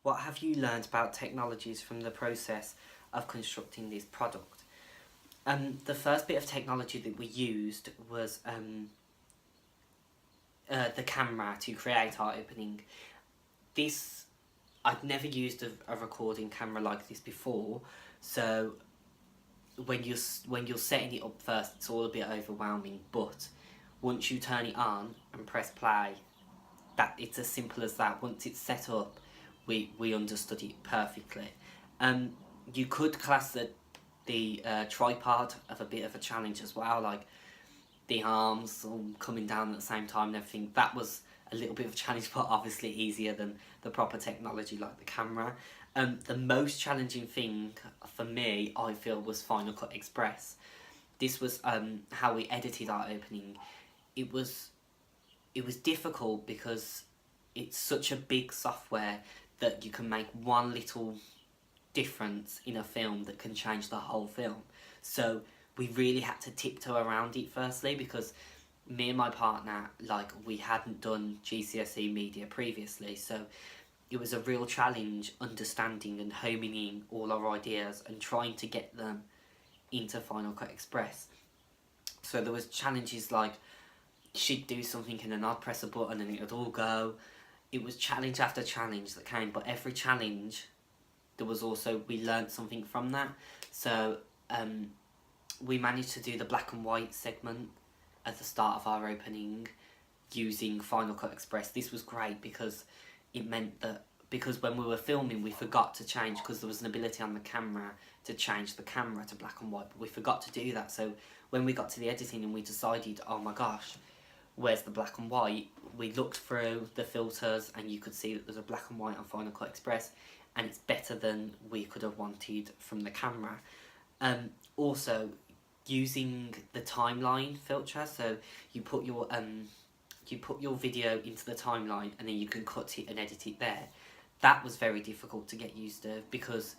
What have you learned about technologies from the process of constructing this product? The first bit of technology that we used was the camera to create our opening. This, I'd never used a recording camera like this before, so when you're setting it up first, it's all a bit overwhelming. But once you turn it on and press play, that it's as simple as that. Once it's set up, we understood it perfectly. You could class the tripod of a bit of a challenge as well, like the arms all coming down at the same time and everything. That was a little bit of a challenge, but obviously easier than the proper technology like the camera. The most challenging thing for me, I feel, was Final Cut Express. This was how we edited our opening. It was difficult because it's such a big software that you can make one little difference in a film that can change the whole film. So we really had to tiptoe around it firstly, because me and my partner, like, we hadn't done GCSE media previously, so it was a real challenge understanding and homing in all our ideas and trying to get them into Final Cut Express. So there was challenges like she'd do something and then I'd press a button and it would all go. It was challenge after challenge that came, but every challenge there was also, we learnt something from that. So we managed to do the black and white segment at the start of our opening using Final Cut Express. This was great because it meant that, because when we were filming we forgot to change, because there was an ability on the camera to change the camera to black and white, but we forgot to do that. So when we got to the editing and we decided, oh my gosh, where's the black and white, we looked through the filters and you could see that there's a black and white on Final Cut Express, and it's better than we could have wanted from the camera. Also, using the timeline filter, so you put your video into the timeline and then you can cut it and edit it there. That was very difficult to get used to, because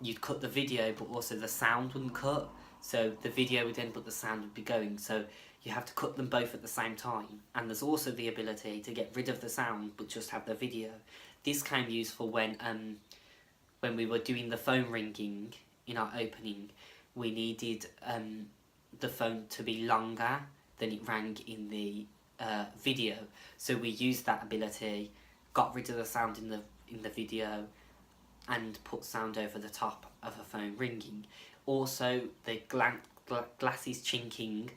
you'd cut the video but also the sound wouldn't cut, so the video would end but the sound would be going, so you have to cut them both at the same time. And there's also the ability to get rid of the sound but just have the video. This came useful when we were doing the phone ringing in our opening. We needed the phone to be longer than it rang in the video, so we used that ability, got rid of the sound in the video and put sound over the top of a phone ringing. Also, the glasses chinking,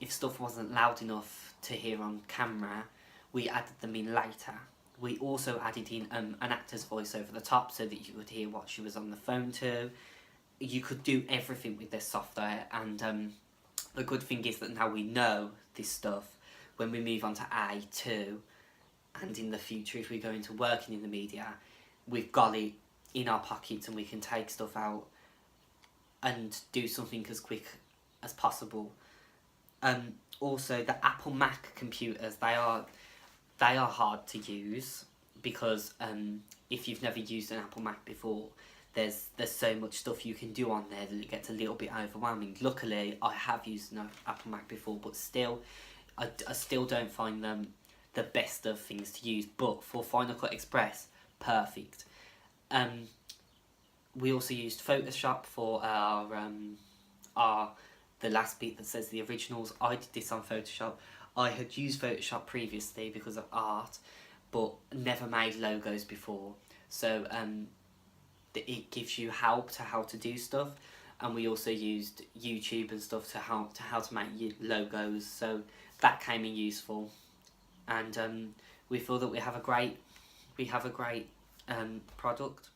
if stuff wasn't loud enough to hear on camera, we added them in later. We also added in an actor's voice over the top so that you could hear what she was on the phone to. You could do everything with this software, and the good thing is that now we know this stuff. When we move on to A2, and in the future if we go into working in the media, we've got it in our pockets and we can take stuff out and do something as quick as possible. Also, the Apple Mac computers, they are hard to use, because if you've never used an Apple Mac before, there's so much stuff you can do on there that it gets a little bit overwhelming. Luckily, I have used an Apple Mac before, but still, I still don't find them the best of things to use. But for Final Cut Express, perfect. We also used Photoshop for the last bit that says the originals. I did this on Photoshop. I had used Photoshop previously because of art, but never made logos before. So it gives you help to how to do stuff, and we also used YouTube and stuff to how to make logos. So that came in useful, and we feel that we have a great product.